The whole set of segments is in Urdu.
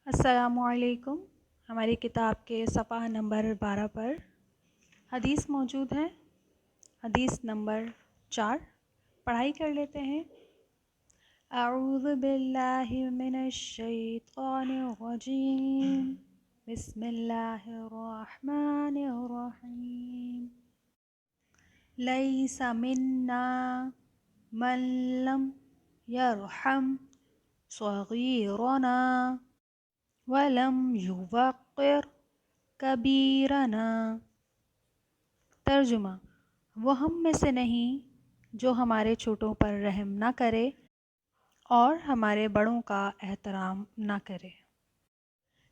السلام علیکم۔ ہماری کتاب کے صفحہ نمبر 12 پر حدیث موجود ہے۔ حدیث نمبر 4 پڑھائی کر لیتے ہیں۔ اعوذ باللہ من الشیطان الرجیم، بسم اللہ الرحمن الرحیم۔ لیس منا من لم یرحم صغیرنا وَلَمْ يُوَقِّرْ كَبِيرَنَا۔ ترجمہ: وہ ہم میں سے نہیں جو ہمارے چھوٹوں پر رحم نہ کرے اور ہمارے بڑوں کا احترام نہ کرے۔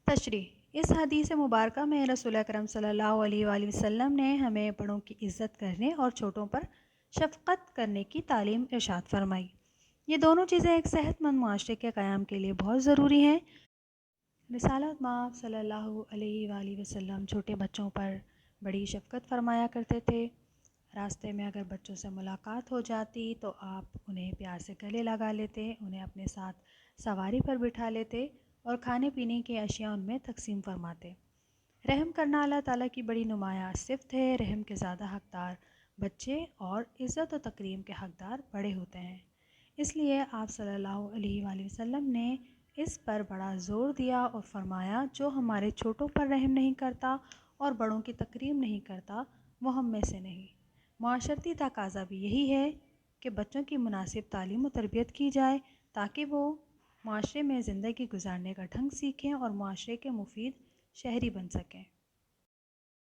تشریح: اس حدیث مبارکہ میں رسول اکرم صلی اللہ علیہ وآلہ وسلم نے ہمیں بڑوں کی عزت کرنے اور چھوٹوں پر شفقت کرنے کی تعلیم ارشاد فرمائی۔ یہ دونوں چیزیں ایک صحت مند معاشرے کے قیام کے لیے بہت ضروری ہیں۔ رسالت مآب صلی اللہ علیہ وآلہ وسلم چھوٹے بچوں پر بڑی شفقت فرمایا کرتے تھے۔ راستے میں اگر بچوں سے ملاقات ہو جاتی تو آپ انہیں پیار سے گلے لگا لیتے، انہیں اپنے ساتھ سواری پر بٹھا لیتے اور کھانے پینے کی اشیاء ان میں تقسیم فرماتے۔ رحم کرنا اللہ تعالیٰ کی بڑی نمایاں صفت ہے۔ رحم کے زیادہ حقدار بچے اور عزت و تکریم کے حقدار بڑے ہوتے ہیں۔ اس لیے آپ صلی اللہ علیہ وآلہ وسلم نے اس پر بڑا زور دیا اور فرمایا، جو ہمارے چھوٹوں پر رحم نہیں کرتا اور بڑوں کی تکریم نہیں کرتا وہ ہم میں سے نہیں۔ معاشرتی تقاضا بھی یہی ہے کہ بچوں کی مناسب تعلیم و تربیت کی جائے تاکہ وہ معاشرے میں زندگی گزارنے کا ڈھنگ سیکھیں اور معاشرے کے مفید شہری بن سکیں۔